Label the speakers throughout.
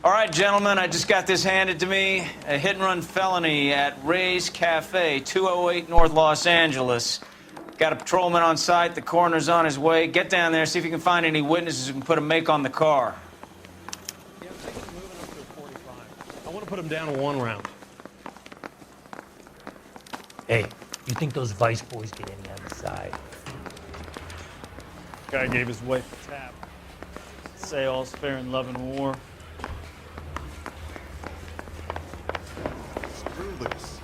Speaker 1: All right, gentlemen, I just got this handed to me. A hit-and-run felony at Ray's Cafe, 208 North Los Angeles. Got a patrolman on site. The coroner's on his way. Get down there, see if you can find any witnesses who can put a make on the car.
Speaker 2: Yeah, I'm thinking of moving up to a 45. I want to put him down to 1 round.
Speaker 3: Hey, you think those Vice boys get any on the side?
Speaker 4: Guy gave his wife a tap. Say all's fair in love and war.
Speaker 5: Screw this.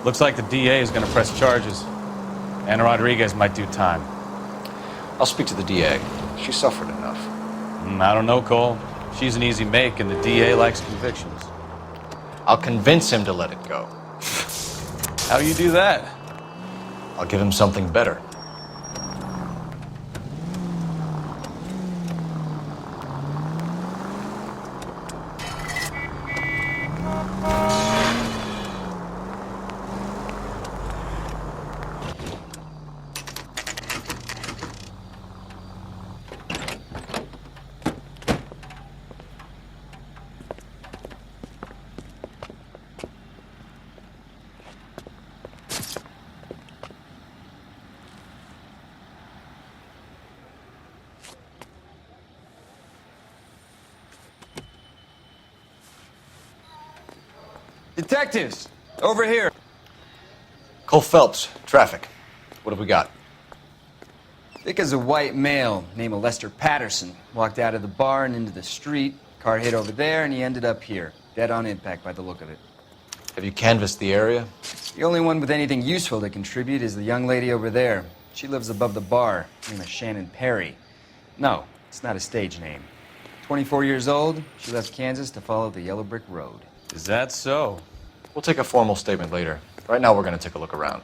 Speaker 1: Looks like the DA is going to press charges. Anna Rodriguez might do time.
Speaker 6: I'll speak to the DA. She suffered enough.
Speaker 1: I don't know, Cole. She's an easy make, and the DA likes convictions.
Speaker 6: I'll convince him to let it go.
Speaker 1: How do you do that?
Speaker 6: I'll give him something better.
Speaker 1: Detectives, over here.
Speaker 6: Cole Phelps, traffic. What have we got?
Speaker 7: Thick as a white male named Lester Patterson. Walked out of the bar and into the street. Car hit over there and he ended up here. Dead on impact by the look of it.
Speaker 6: Have you canvassed the area?
Speaker 7: The only one with anything useful to contribute is the young lady over there. She lives above the bar. Her name is Shannon Perry. No, it's not a stage name. 24 years old, she left Kansas to follow the Yellow Brick Road.
Speaker 1: Is that so?
Speaker 6: We'll take a formal statement later. Right now, we're going to take a look around.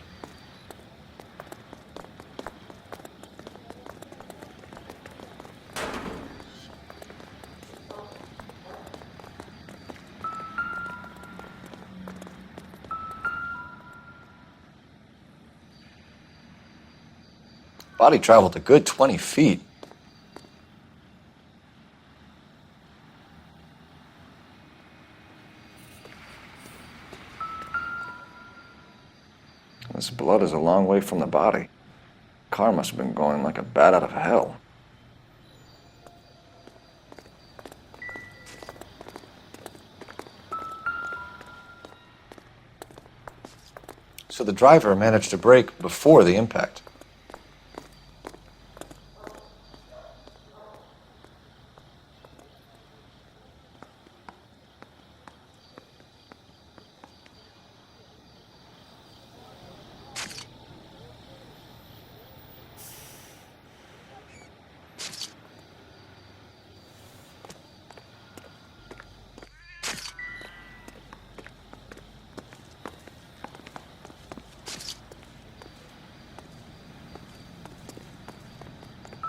Speaker 6: Body traveled a good 20 feet. This blood is a long way from the body. Car must have been going like a bat out of hell. So the driver managed to brake before the impact.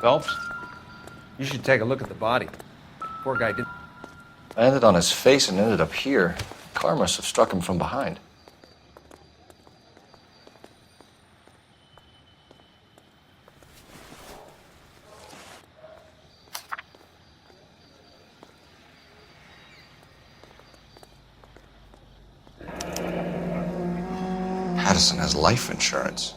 Speaker 7: Phelps, you should take a look at the body. Poor guy didn't...
Speaker 6: Landed on his face and ended up here. Car must have struck him from behind. Patterson has life insurance.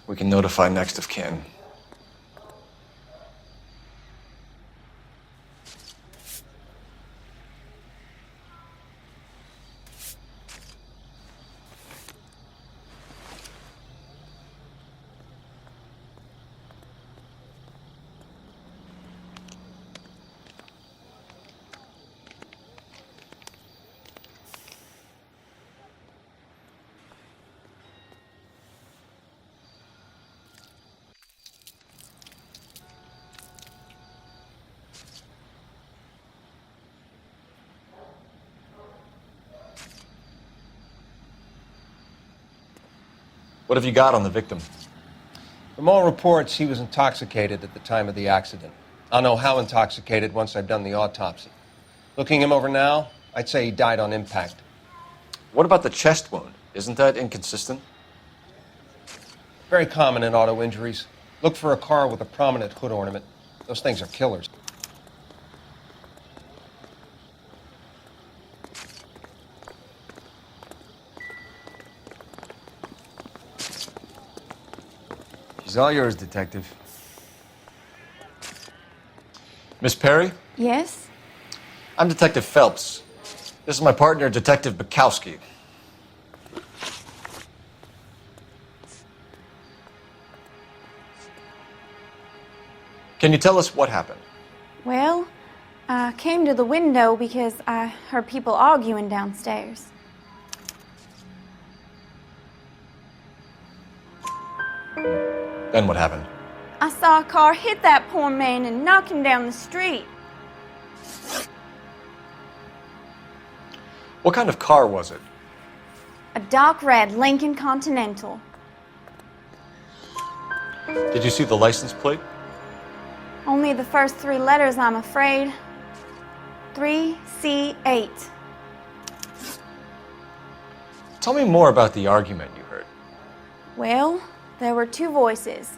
Speaker 6: We can notify next of kin. What have you got on the victim?
Speaker 5: From all reports, he was intoxicated at the time of the accident. I'll know how intoxicated once I've done the autopsy. Looking him over now, I'd say he died on impact.
Speaker 6: What about the chest wound? Isn't that inconsistent?
Speaker 5: Very common in auto injuries. Look for a car with a prominent hood ornament. Those things are killers.
Speaker 7: She's all yours, Detective.
Speaker 6: Miss Perry?
Speaker 8: Yes?
Speaker 6: I'm Detective Phelps. This is my partner, Detective Bukowski. Can you tell us what happened?
Speaker 8: Well, I came to the window because I heard people arguing downstairs.
Speaker 6: Then what happened?
Speaker 8: I saw a car hit that poor man and knock him down the street.
Speaker 6: What kind of car was it?
Speaker 8: A dark red Lincoln Continental.
Speaker 6: Did you see the license plate?
Speaker 8: Only the first three letters, I'm afraid. 3C8.
Speaker 6: Tell me more about the argument you heard.
Speaker 8: Well, there were two voices.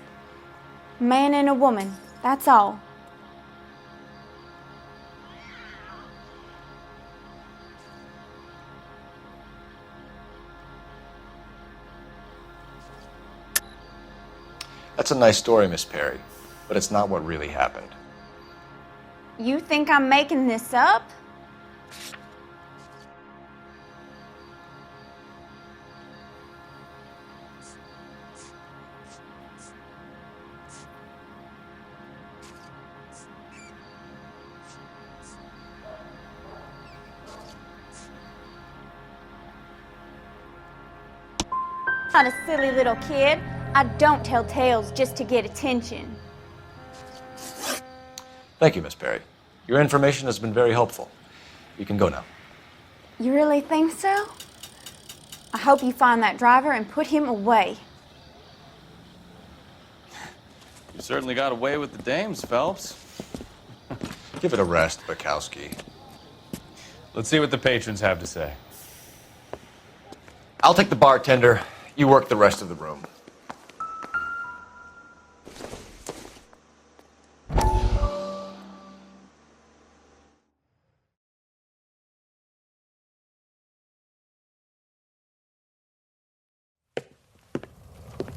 Speaker 8: A man and a woman, that's all.
Speaker 6: That's a nice story, Miss Perry, but it's not what really happened.
Speaker 8: You think I'm making this up? Not a silly little kid. I don't tell tales just to get attention.
Speaker 6: Thank you, Miss Perry. Your information has been very helpful. You can go now.
Speaker 8: You really think so? I hope you find that driver and put him away.
Speaker 9: You certainly got away with the dames, Phelps.
Speaker 6: Give it a rest, Bukowski.
Speaker 9: Let's see what the patrons have to say.
Speaker 6: I'll take the bartender. You work the rest of the room.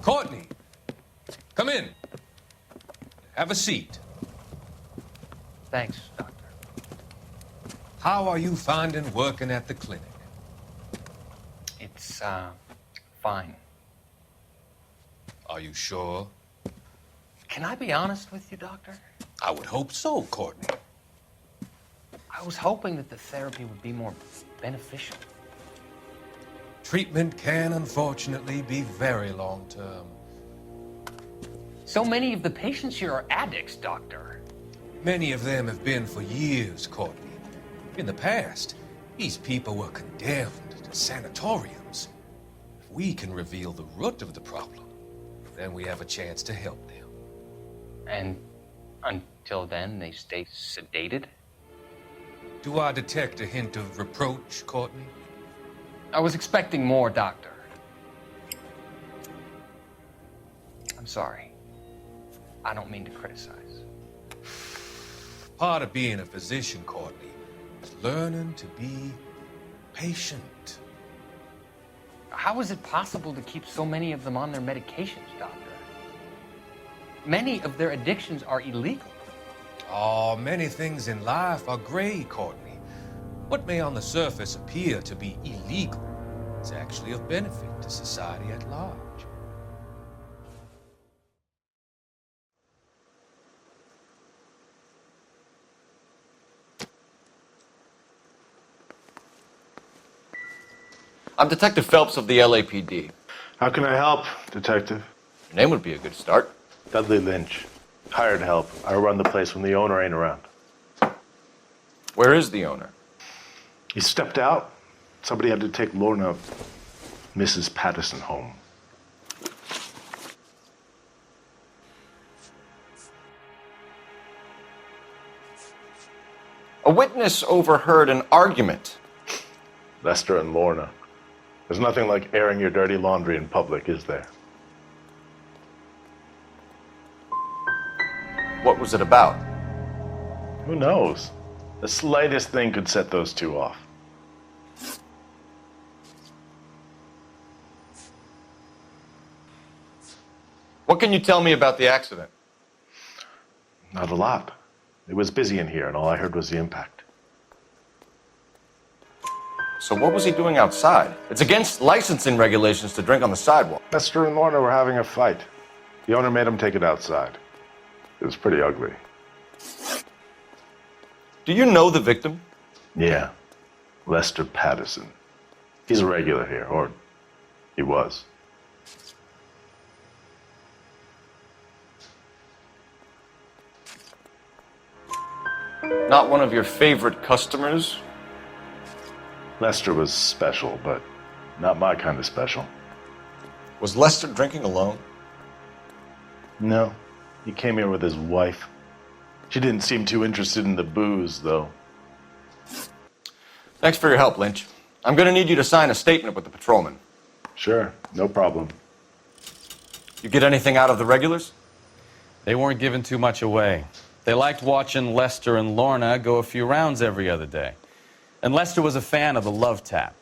Speaker 10: Courtney, come in. Have a seat.
Speaker 3: Thanks, Doctor.
Speaker 10: How are you finding working at the clinic?
Speaker 3: It's, fine.
Speaker 10: Are you sure?
Speaker 3: Can I be honest with you, Doctor?
Speaker 10: I would hope so, Courtney.
Speaker 3: I was hoping that the therapy would be more beneficial.
Speaker 10: Treatment can, unfortunately, be very long-term.
Speaker 3: So many of the patients here are addicts, Doctor.
Speaker 10: Many of them have been for years, Courtney. In the past, these people were condemned to sanatoriums. If we can reveal the root of the problem, then we have a chance to help them.
Speaker 3: And until then, they stay sedated?
Speaker 10: Do I detect a hint of reproach, Courtney?
Speaker 3: I was expecting more, Doctor. I'm sorry. I don't mean to criticize.
Speaker 10: Part of being a physician, Courtney, is learning to be patient.
Speaker 3: How is it possible to keep so many of them on their medications, Doctor? many of their addictions are illegal.
Speaker 10: Oh, many things in life are gray, Courtney. What may on the surface appear to be illegal is actually of benefit to society at large.
Speaker 6: I'm Detective Phelps of the LAPD.
Speaker 11: How can I help, Detective?
Speaker 6: Your name would be a good start.
Speaker 11: Dudley Lynch. Hired help. I run the place when the owner ain't around.
Speaker 6: Where is the owner?
Speaker 11: He stepped out. Somebody had to take Lorna, Mrs. Patterson, home.
Speaker 6: A witness overheard an argument.
Speaker 11: Lester and Lorna. There's nothing like airing your dirty laundry in public, is there?
Speaker 6: What was it about?
Speaker 11: Who knows? The slightest thing could set those two off.
Speaker 6: What can you tell me about the accident?
Speaker 11: Not a lot. It was busy in here, and all I heard was the impact.
Speaker 6: So what was he doing outside? It's against licensing regulations to drink on the sidewalk.
Speaker 11: Lester and Lorna were having a fight. The owner made him take it outside. It was pretty ugly.
Speaker 6: Do you know the victim?
Speaker 11: Yeah. Lester Patterson. He's a regular here, or he was.
Speaker 6: Not one of your favorite customers?
Speaker 11: Lester was special, but not my kind of special.
Speaker 6: Was Lester drinking alone?
Speaker 11: No. He came here with his wife. She didn't seem too interested in the booze, though.
Speaker 6: Thanks for your help, Lynch. I'm going to need you to sign a statement with the patrolman.
Speaker 11: Sure, no problem.
Speaker 6: You get anything out of the regulars?
Speaker 9: They weren't giving too much away. They liked watching Lester and Lorna go a few rounds every other day. And Lester was a fan of the love tap.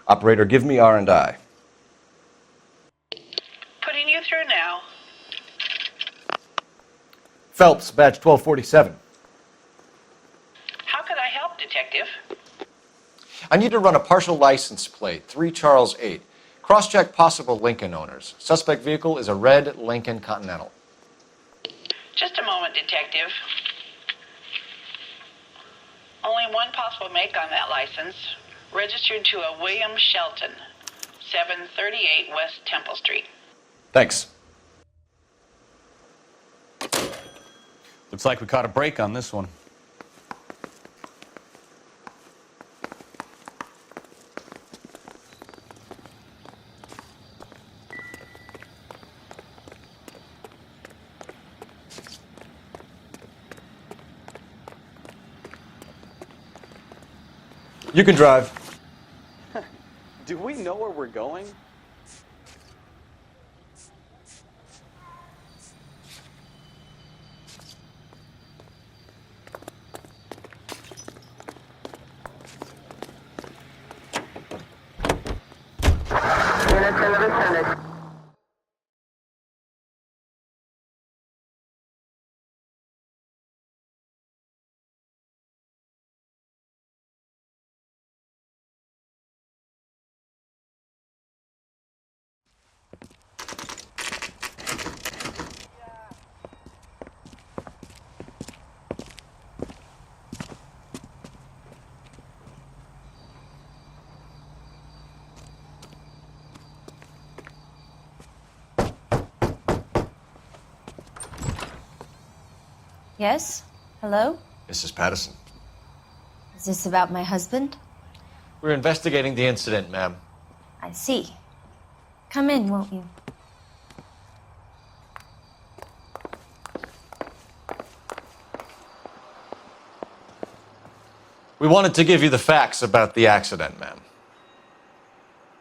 Speaker 6: Operator, give me R&I.
Speaker 12: Putting you through now.
Speaker 6: Phelps, badge 1247.
Speaker 12: How could I help, Detective?
Speaker 6: I need to run a partial license plate, 3 Charles 8. Cross-check possible Lincoln owners. Suspect vehicle is a red Lincoln Continental.
Speaker 12: Just a moment, Detective. Only one possible make on that license. Registered to a William Shelton, 738 West Temple Street.
Speaker 6: Thanks.
Speaker 9: Looks like we caught a break on this one.
Speaker 6: You can drive.
Speaker 9: Do we know where we're going?
Speaker 13: Yes? Hello?
Speaker 6: Mrs. Patterson.
Speaker 13: Is this about my husband?
Speaker 6: We're investigating the incident, ma'am.
Speaker 13: I see. Come in, won't you?
Speaker 6: We wanted to give you the facts about the accident, ma'am.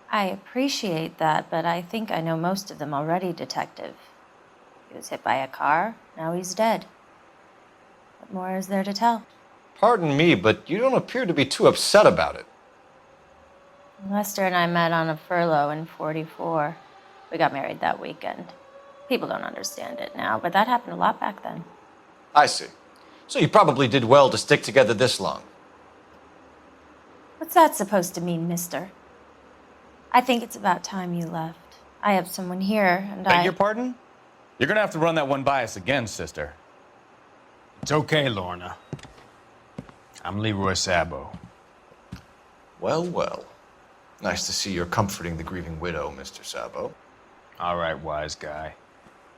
Speaker 13: I appreciate that, but I think I know most of them already, Detective. He was hit by a car, now he's dead. What more is there to tell?
Speaker 6: Pardon me, but you don't appear to be too upset about it.
Speaker 13: Lester and I met on a furlough in '44. We got married that weekend. People don't understand it now, but that happened a lot back then.
Speaker 6: I see. So you probably did well to stick together this long.
Speaker 13: What's that supposed to mean, mister? I think it's about time you left. I have someone here, and
Speaker 9: Beg your pardon? You're gonna have to run that one by us again, sister.
Speaker 2: It's okay, Lorna. I'm Leroy Sabo.
Speaker 6: Well, well. Nice to see you're comforting the grieving widow, Mr. Sabo.
Speaker 2: All right, wise guy.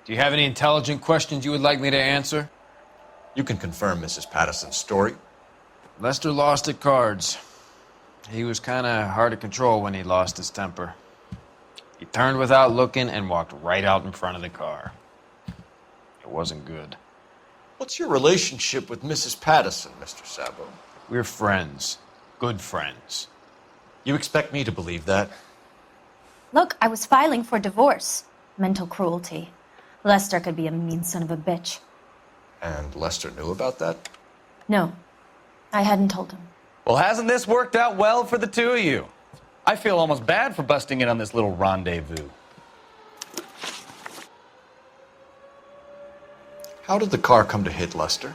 Speaker 2: Do you have any intelligent questions you would like me to answer?
Speaker 6: You can confirm Mrs. Patterson's story.
Speaker 2: Lester lost at cards. He was kind of hard to control when he lost his temper. He turned without looking and walked right out in front of the car. It wasn't good.
Speaker 6: What's your relationship with Mrs. Patterson, Mr. Sabo?
Speaker 2: We're friends. Good friends.
Speaker 6: You expect me to believe that?
Speaker 13: Look, I was filing for divorce. Mental cruelty. Lester could be a mean son of a bitch.
Speaker 6: And Lester knew about that?
Speaker 13: No, I hadn't told him.
Speaker 9: Well, hasn't this worked out well for the two of you? I feel almost bad for busting in on this little rendezvous.
Speaker 6: How did the car come to hit Lester?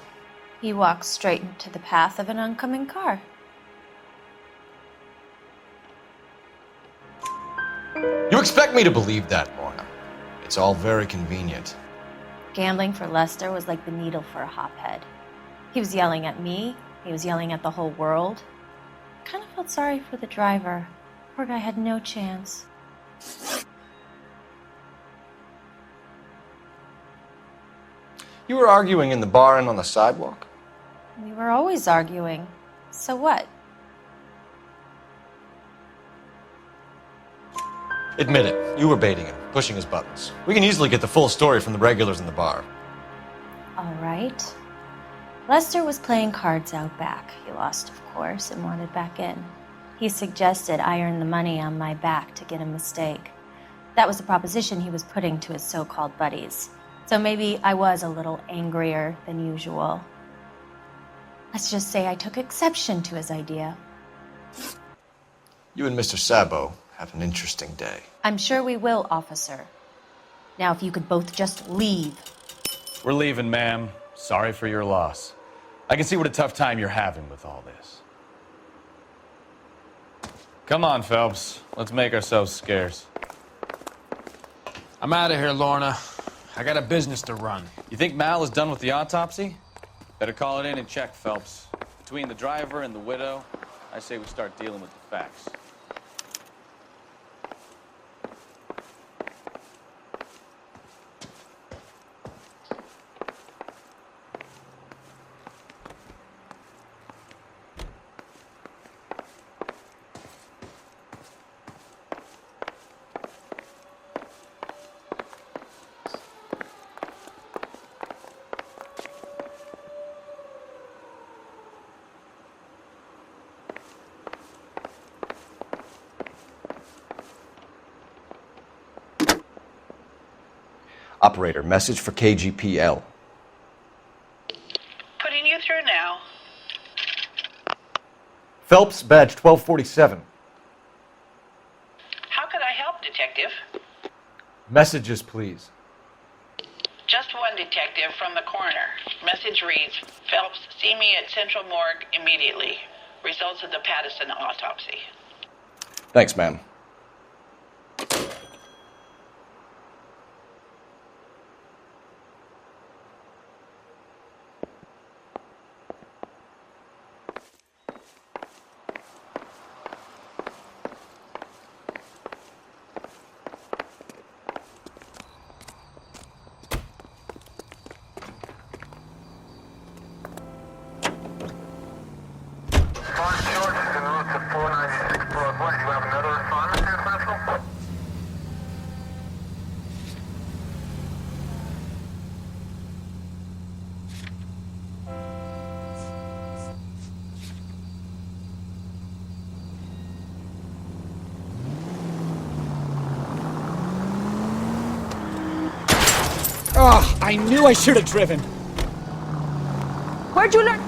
Speaker 13: He walked straight into the path of an oncoming car.
Speaker 6: You expect me to believe that, Lorna? It's all very convenient.
Speaker 13: Gambling for Lester was like the needle for a hophead. He was yelling at me. He was yelling at the whole world. I kind of felt sorry for the driver. Poor guy had no chance.
Speaker 6: You were arguing in the bar and on the sidewalk?
Speaker 13: We were always arguing. So what?
Speaker 6: Admit it, you were baiting him, pushing his buttons. We can easily get the full story from the regulars in the bar.
Speaker 13: All right. Lester was playing cards out back. He lost, of course, and wanted back in. He suggested I earn the money on my back to get a mistake. That was the proposition he was putting to his so-called buddies. So maybe I was a little angrier than usual. Let's just say I took exception to his idea.
Speaker 6: You and Mr. Sabo have an interesting day.
Speaker 13: I'm sure we will, officer. Now, if you could both just leave.
Speaker 9: We're leaving, ma'am. Sorry for your loss. I can see what a tough time you're having with all this. Come on, Phelps. Let's make ourselves scarce.
Speaker 2: I'm out of here, Lorna. I got a business to run.
Speaker 9: You think Mal is done with the autopsy? Better call it in and check, Phelps. Between the driver and the widow, I say we start dealing with the facts.
Speaker 6: Operator, message for KGPL.
Speaker 12: Putting you through now.
Speaker 6: Phelps, badge 1247.
Speaker 12: How could I help, Detective?
Speaker 6: Messages, please.
Speaker 12: Just one detective from the coroner. Message reads, Phelps, see me at Central Morgue immediately. Results of the Patterson autopsy.
Speaker 6: Thanks, ma'am.
Speaker 14: George is en route to 496 Broadway. You have another responder? Oh, I knew I should have driven.
Speaker 8: Where'd you learn?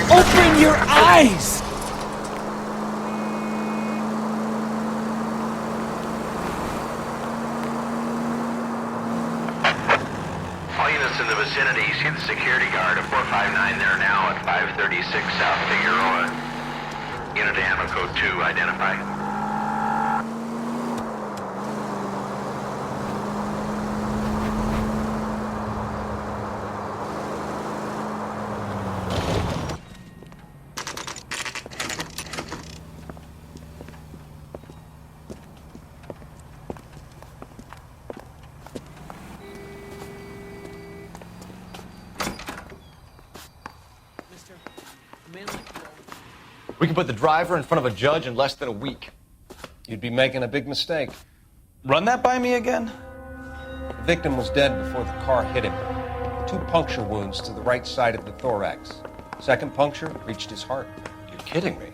Speaker 14: Open your eyes!
Speaker 15: All units in the vicinity, see the security guard at 459 there now at 536 South Figueroa. Unit to Ammo Code 2, identify.
Speaker 6: We can put the driver in front of a judge in less than a week.
Speaker 5: You'd be making a big mistake.
Speaker 1: Run that by me again?
Speaker 5: The victim was dead before the car hit him. 2 puncture wounds to the right side of the thorax. Second puncture reached his heart.
Speaker 6: You're kidding me.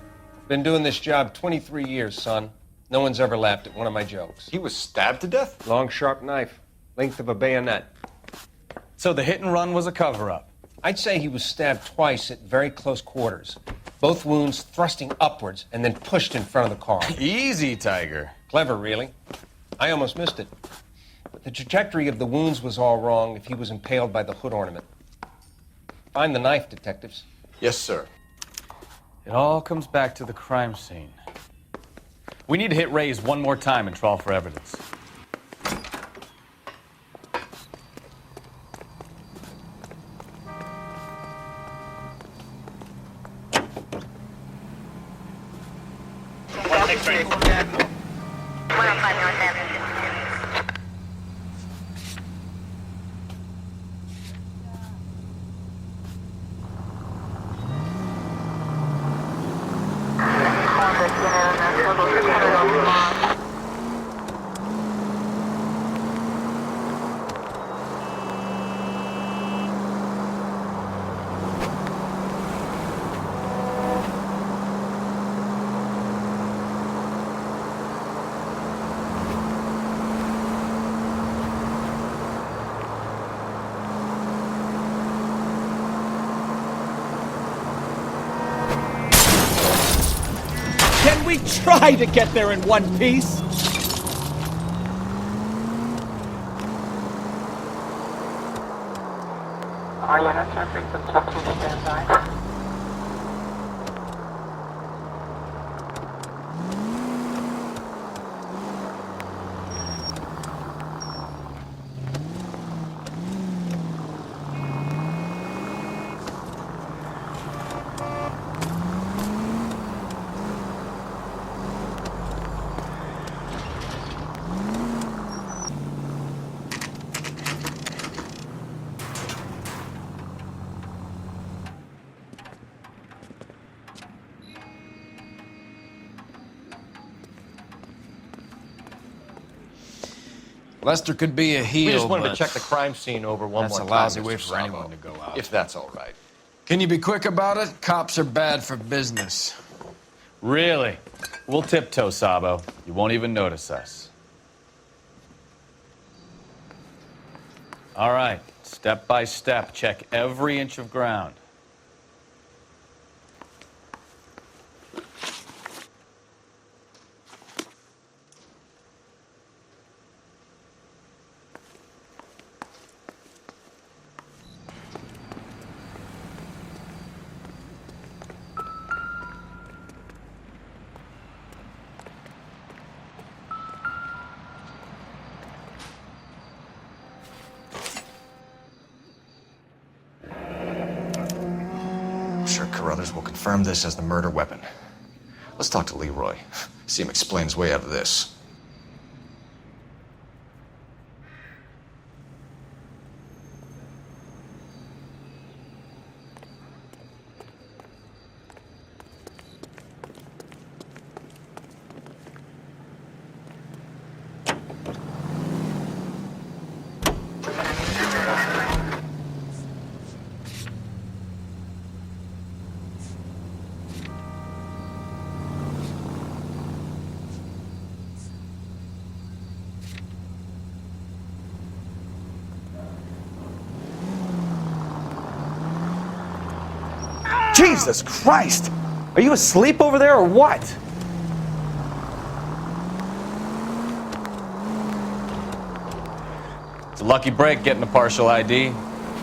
Speaker 5: Been doing this job 23 years, son. No one's ever laughed at one of my jokes.
Speaker 6: He was stabbed to death?
Speaker 5: Long, sharp knife. Length of a bayonet.
Speaker 1: So the hit and run was a cover-up?
Speaker 5: I'd say he was stabbed twice at very close quarters. Both wounds thrusting upwards and then pushed in front of the car.
Speaker 1: Easy, Tiger.
Speaker 5: Clever, really. I almost missed it. But the trajectory of the wounds was all wrong if he was impaled by the hood ornament. Find the knife, detectives.
Speaker 6: Yes, sir.
Speaker 9: It all comes back to the crime scene. We need to hit Ray's one more time and trawl for evidence.
Speaker 14: Can we try to get there in one piece?
Speaker 16: All units are free to stand by.
Speaker 2: Lester could be a heel,
Speaker 6: We just wanted
Speaker 2: but
Speaker 6: to check the crime scene over one
Speaker 2: that's
Speaker 6: more
Speaker 2: a
Speaker 6: time.
Speaker 2: lousy
Speaker 6: Mr.
Speaker 2: way for
Speaker 6: Sabo,
Speaker 2: anyone to go out.
Speaker 6: If that's all right.
Speaker 2: Can you be quick about it? Cops are bad for business.
Speaker 9: Really? We'll tiptoe, Sabo. You won't even notice us. All right, step by step, check every inch of ground.
Speaker 6: I'm sure Carruthers will confirm this as the murder weapon. Let's talk to Leroy. See him explain his way out of this.
Speaker 17: Jesus Christ! Are you asleep over there or what?
Speaker 9: It's a lucky break getting a partial ID.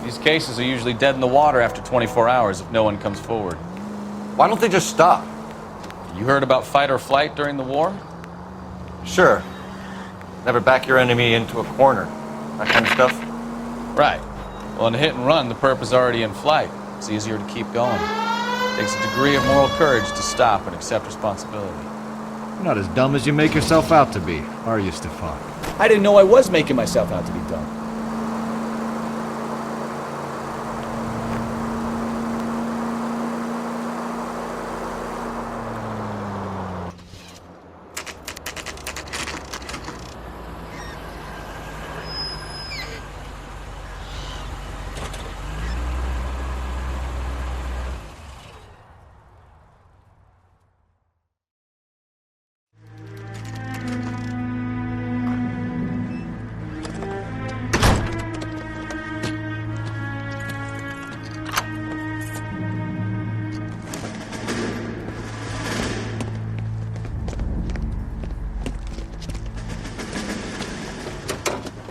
Speaker 9: These cases are usually dead in the water after 24 hours if no one comes forward.
Speaker 6: Why don't they just stop?
Speaker 9: You heard about fight or flight during the war?
Speaker 6: Sure. Never back your enemy into a corner. That kind of stuff.
Speaker 9: Right. Well, in a hit and run, the perp is already in flight. It's easier to keep going. It takes a degree of moral courage to stop and accept responsibility.
Speaker 18: You're not as dumb as you make yourself out to be, are you, Stefan?
Speaker 14: I didn't know I was making myself out to be dumb.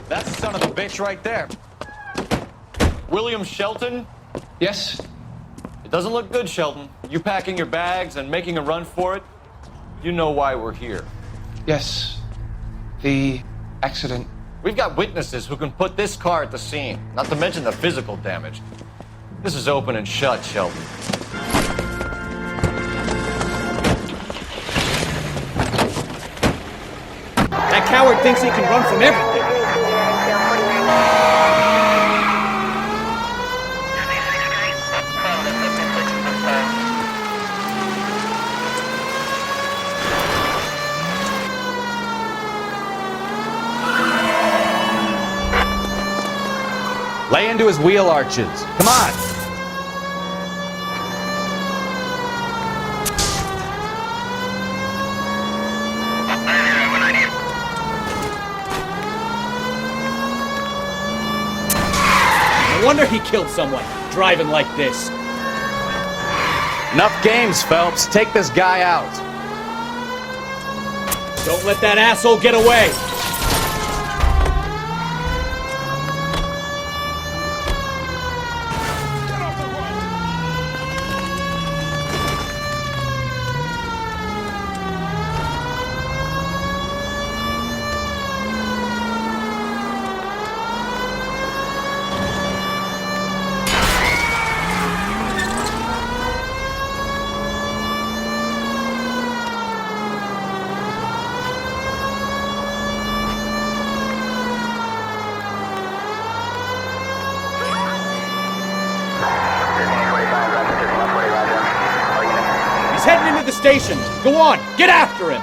Speaker 9: That's the son of a bitch right there.
Speaker 6: William Shelton?
Speaker 19: Yes?
Speaker 6: It doesn't look good, Shelton. You packing your bags and making a run for it? You know why we're here.
Speaker 19: Yes. The accident.
Speaker 6: We've got witnesses who can put this car at the scene, not to mention the physical damage. This is open and shut, Shelton.
Speaker 14: That coward thinks he can run from everything.
Speaker 9: Lay into his wheel arches. Come on.
Speaker 14: No wonder he killed someone, driving like this.
Speaker 9: Enough games, Phelps. Take this guy out.
Speaker 14: Don't let that asshole get away. He's heading into the station. Go on, get after him.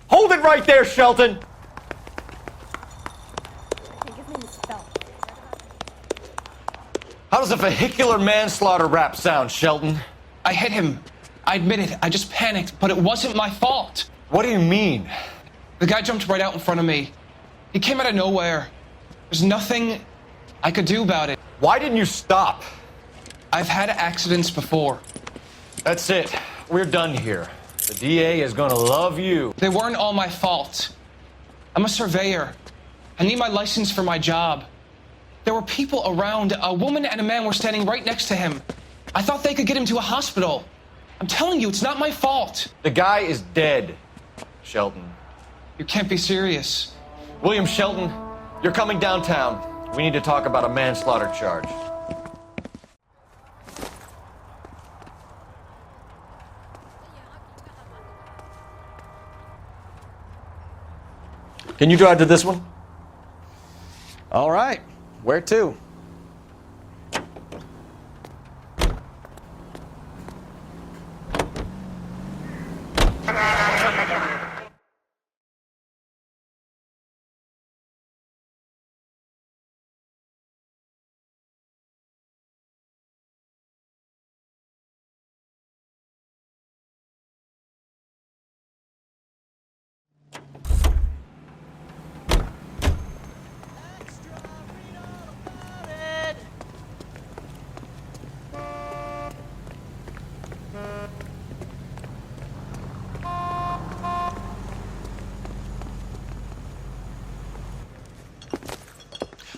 Speaker 6: Hold it right there, Shelton! How does a vehicular manslaughter rap sound, Shelton?
Speaker 19: I hit him. I admit it. I just panicked, but it wasn't my fault.
Speaker 6: What do you mean?
Speaker 19: The guy jumped right out in front of me. He came out of nowhere. There's nothing I could do about it.
Speaker 6: Why didn't you stop?
Speaker 19: I've had accidents before.
Speaker 6: That's it. We're done here. The DA is gonna love you.
Speaker 19: They weren't all my fault. I'm a surveyor. I need my license for my job. There were people around. A woman and a man were standing right next to him. I thought they could get him to a hospital. I'm telling you, it's not my fault.
Speaker 6: The guy is dead, Shelton.
Speaker 19: You can't be serious.
Speaker 6: William Shelton, you're coming downtown. We need to talk about a manslaughter charge. Can you drive to this one?
Speaker 9: All right. Where to?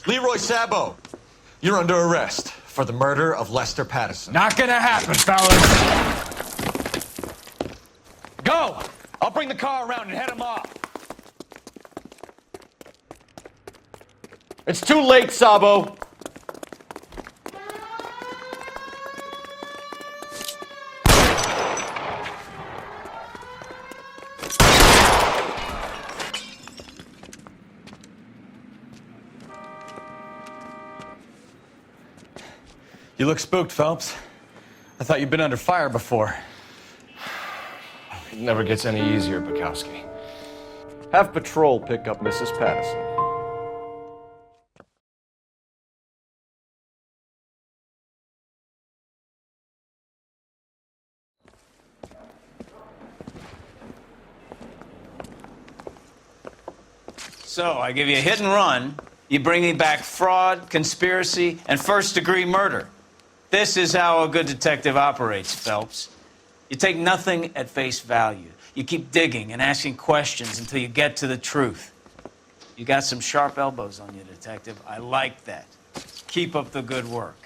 Speaker 6: Leroy Sabo, you're under arrest for the murder of Lester Patterson.
Speaker 2: Not gonna happen, fellas. Go! I'll bring the car around and head him off.
Speaker 6: It's too late, Sabo.
Speaker 9: You look spooked, Phelps. I thought you'd been under fire before.
Speaker 6: It never gets any easier, Bukowski. Have patrol pick up Mrs. Patterson.
Speaker 1: So, I give you a hit and run. You bring me back fraud, conspiracy, and first-degree murder. This is how a good detective operates, Phelps. You take nothing at face value. You keep digging and asking questions until you get to the truth. You got some sharp elbows on you, detective. I like that. Keep up the good work.